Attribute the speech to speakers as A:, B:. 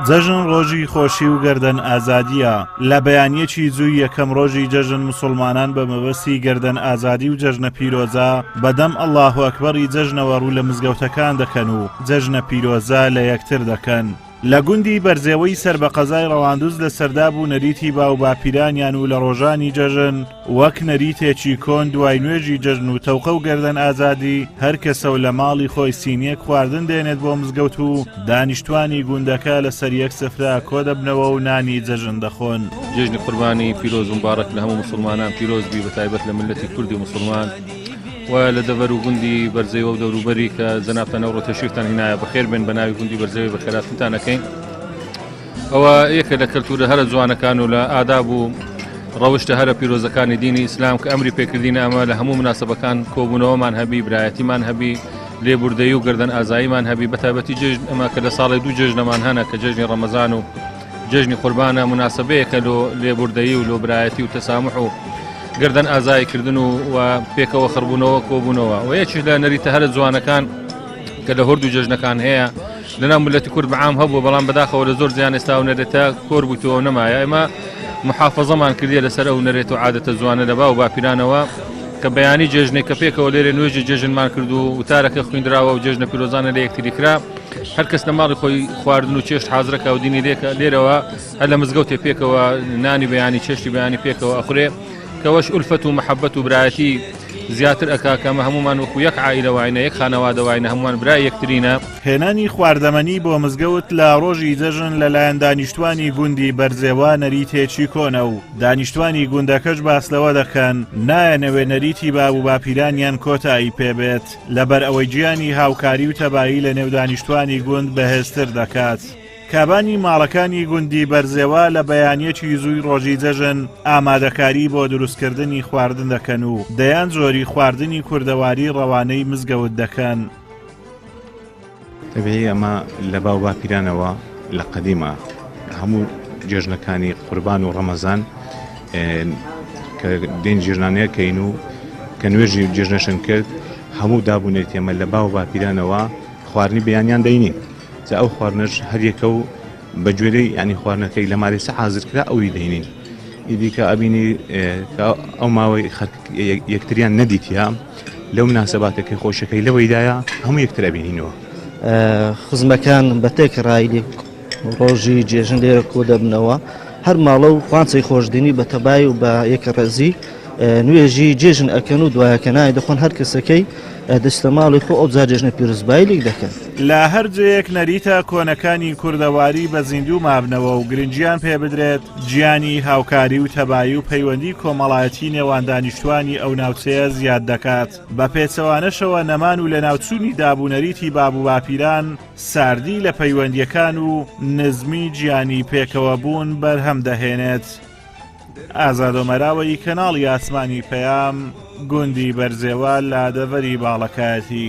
A: جەژن ڕۆژی خۆشی و گەردەن ئازادیە. لە بەیانیەکی جووی یەکەم ڕۆژی جەژن مسلمانان بە مەبەستی گەردەن ئازادی و جەژنە پیرۆزە بەدەم ئەڵڵاهو ئەکبەری جەژنەوە ڕوو لە مزگەوتەکان دەکەن و جەژنە پیرۆزە لە یەکتر دەکەن. لە گوندی بەرزێوەی سەر بە قەزای ڕەواندوز لە سەردا بوو نەریتی باو باپیرانیان و لە ڕۆژانی جەژن وەک نەریتێکی کۆن دوای نوێژی جەژن و تەوقە و گەردەن ئازادی هەر کەسە و لە ماڵی خۆی سینیەک خواردن دێنێت بۆ مزگەوت و دانیشتوانی گوندەکە لەسەر یەک سفرە کۆ دەبنەوە و نانی جەژن دەخۆن.
B: جێژنی قوربانی پیرۆز و مبارەک لە هەموو مسلمانان پیرۆز بی بەتایبەت لە ملەتی کوردی مسلمان و لە دەڤەر و گوندی بەرزەوە و دەوروبەری کە جەنابتان ئەوڕۆ تەشریفتان هینایە بەخێر بێن بە ناوی گوندی بەرزەوەی بەخێراتتان ئەکەین. ئەوە یەکە لە کەلتورە هەرە جوانەکان و لە ئاداب و ڕەوشتە هەرە پیرۆزەکانی دینی ئیسلام کە ئەمری پێکردینە ئەمە لە هەموو مناسبەکان کۆبوونەوەمان هەبی برایەتیمان هەبی لێبوردەیی و گەردەن ئازاییمان هەبی بەتایبەتی جێژن ئەمە کە لە ساڵی دوو جێژنەمان هەنە کە جێژنی ڕەمەزان و جێژنی قوربانە مناسبەیەکە لێبوردەیی و لۆبرایەتی و تەسامح و گەردەن ئازاییکردن و پێکەوە خڕبوونەوە کۆبوونەوە و یەکیش لە نەریتە هەرە جوانەکان کە لە هەردوو جێژنەکان هەیە لەناو ملەتی کورد بەعام هەبوو بەڵام بەداخەوە لە زۆر زیان ئێستا و نەرێتە کۆر بوویتەوە نەمایە ئێمە محافەزەمان کردیە لەسەر ئەو نەرێت و عادەتە جوانە لە باو باپیرانەوە کە بەیانی جێژنێک کە پێکەوە لێرە نوێژی جێژنمان کرد و وتارەکە خوێندراوە و جێژنە پیرۆزانە لە یەکتری کرا هەر کەس لە ماڵی خۆی خواردن و چێشت حازرەکە و دینی لێرەوە هەر لە مزگەوتێ پێکەوە نانی بەیانی چێشتی بەیانی پێکەوە ئەخورێ کەوەش ئولفەت و مەحەبەت و برایەتی زیاتر ئەکاکەمە هەمومان وەکو یەک عائیلەوەینە یەک خانەوادەوەینە هەمووان برای یەکترینە.
A: هێنانی خواردەمەنی بۆ مزگەوت لە ڕۆژی جەژن لەلایەن دانیشتوانی گوندی بەرزێوە نەریتێکی کۆنە و دانیشتوانی گوندەکەش باسلەوە دەکەن نایەنەوێ نەریتی باب و باپیرانیان کۆتایی پێبێت لەبەر ئەوەی گیانی هاوکاری و تەبایی لە نێو دانیشتوانی گوند بەهێزتر دەکات. کابانی ماڵەکانی گوندی بەرزێوە لە بەیانیەکی زووی ڕۆژی جەژن ئامادەکاری بۆ دروستکردنی خواردن دەکەن و دەیان زۆری خواردنی کوردەواری ڕەوانەی مزگەوت دەکەن.
C: تەبێی ئەمە لە باو باپیرانەوە لە قەدیمە هەموو جێژنەکانی قوربان و ڕەمەزان کە دێن جێژنانەیەکەین و کە نوێژی جێژنەشن کرد هەموو دابوونێت ئێمە لە باو باپیرانەوە خواردنی بەیانیان دەینین. ئەو خواردنەش هەریەکە و بە گوێرەی ینی خواردنەکەی لە مارێسە حازرکرا ئەوی دەینین. ئیدی کە ئەبینی ئەو ماوەی یەکتریان نەدیتیا لەو مناسەباتەکەی خۆشەکەی لەوەیدایە هەموو یەکتر ئەبینینەوە.
D: خزمەکان بە تێکڕایی ڕۆژی جێژن لێرە کۆ دەبنەوە هەر ماڵە و خوانچەی خۆشدینی بە تەبای و بە یەکەڕەزی نوێژی جێژن ئەکەن و دوایەکەنای دەخۆن هەر کەسەکەی دەستە ماڵی خۆ ئەو جا جێژنە پیرۆزبایی لێک دەکەن.
A: لە هەرجەیەک نەریتە کۆنەکانی کوردەواری بە زیندوو مابنەوە و گرنگیان پێ بدرێت گیانی هاوکاری و تەبایی و پەیوەندی کۆمەڵایەتی نێوان دانیشتوانی ئەو ناوچەیە زیاد دەکات. بە پێچەوانەشەوە نەمان و لە ناوچوونی دابوونەریتی باب و باپیران ساردی لە پەیوەندیەکان و نزمی گیانی پێکەوە بوون بەرهەم دەهێنێت. ئازادۆمەراوەی کەناڵی ئاسمانی پەیام گوندی بەرزێوە لە دەڤەری باڵەکایەتی.